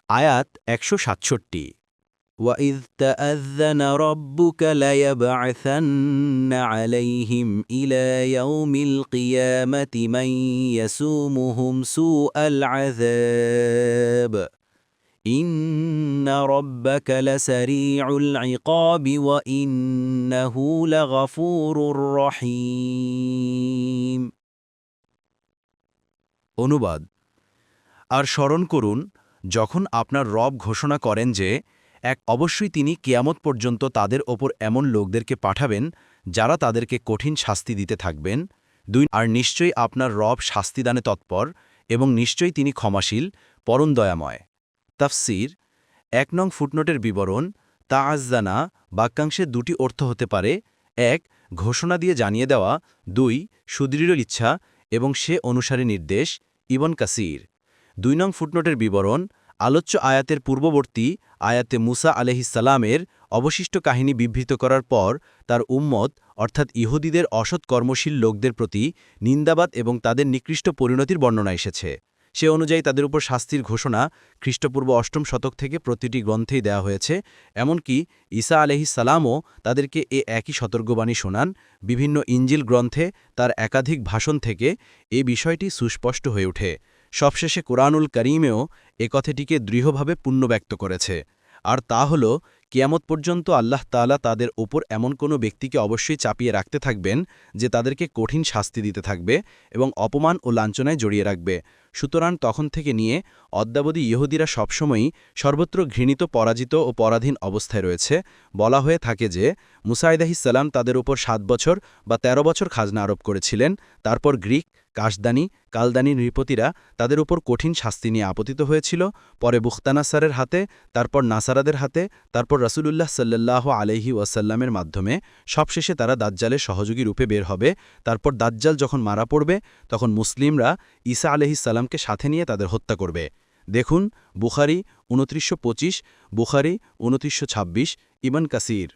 আয়াত ১৬৭ وَإِذْ تَأَذَّنَ رَبُّكَ لَيَبْعَثَنَّ عَلَيْهِمْ إِلَى يَوْمِ الْقِيَامَةِ مَن يَسُومُهُمْ سُوءَ الْعَذَابِ إِنَّ رَبَّكَ لَسَرِيعُ الْعِقَابِ وَإِنَّهُ لَغَفُورٌ رَّحِيمٌ। অনুবাদ আর স্মরণ করুন যখন আপনার রব ঘোষণা করেন যে অবশ্যই তিনি কিয়ামত পর্যন্ত তাদের ওপর এমন লোকদেরকে পাঠাবেন যারা তাদেরকে কঠিন শাস্তি দিতে থাকবেন। ২ আর নিশ্চয়ই আপনার রব শাস্তিদানে তৎপর এবং নিশ্চয়ই তিনি ক্ষমাশীল পরম দয়াময়। তাফসীর ১ নং ফুটনোটের বিবরণ তাআজ্জানা বাক্যাংশের দুটি অর্থ হতে পারে: ১ ঘোষণা দিয়ে জানিয়ে দেওয়া, ২ সুদৃঢ় ইচ্ছা এবং সে অনুসারে নির্দেশ। ইবন কাসির ২ নং ফুটনোটের বিবরণ আলোচ্য আয়াতের পূর্ববর্তী আয়াতে মুসা আলাইহিসসালামের অবশিষ্ট কাহিনী বিবৃত করার পর তার উম্মত অর্থাৎ ইহুদিদের অসৎ কর্মশীল লোকদের প্রতি নিন্দাবাদ এবং তাদের নিকৃষ্ট পরিণতির বর্ণনা এসেছে। সে অনুযায়ী তাদের উপর শাস্তির ঘোষণা খ্রিস্টপূর্ব অষ্টম শতক থেকে প্রতিটি গ্রন্থেই দেওয়া হয়েছে। এমনকি ঈসা আলাইহিসসালামও তাদেরকে একই সতর্কবাণী শোনান। বিভিন্ন ইঞ্জিল গ্রন্থে তার একাধিক ভাষণ থেকে এ বিষয়টি সুস্পষ্ট হয়ে ওঠে। সবশেষে কোরআনুল করিমেও কথাটিকে দৃঢ়ভাবে পুনর্ব্যক্ত করেছে, আর তা হল কিয়ামত পর্যন্ত আল্লাহ তাআলা তাদের ওপর এমন কোনো ব্যক্তিকে অবশ্যই চাপিয়ে রাখতে থাকবেন যে তাদেরকে কঠিন শাস্তি দিতে থাকবে এবং অপমান ও লাঞ্ছনায় জড়িয়ে রাখবে। সুতরাং তখন থেকে নিয়ে অদ্যাবধি ইহুদিরা সবসময়ই সর্বত্র ঘৃণিত, পরাজিত ও পরাধীন অবস্থায় রয়েছে। বলা হয়ে থাকে যে মুসা আলাইহিসসালাম তাদের উপর ৭ বছর বা ১৩ বছর খাজনা আরোপ করেছিলেন। তারপর গ্রিক, কালদানি নৃপতিরা তাদের উপর কঠিন শাস্তি নিয়ে আপতিত হয়েছিল। পরে বুখতানাসারের হাতে, তারপর নাসারাদের হাতে, তারপর রাসূলুল্লাহ সাল্লাল্লাহু আলাইহি ওয়াসাল্লামের মাধ্যমে সবশেষে তারা দাজ্জালের সহযোগী রূপে বের হবে। তারপর দাজ্জাল যখন মারা পড়বে তখন মুসলিমরা ঈসা আলাইহিসসালামকে সাথে নিয়ে তাদের হত্যা করবে। দেখুন বুখারী ২৯২৫, বুখারী ২৯২৬, ইবন কাসির।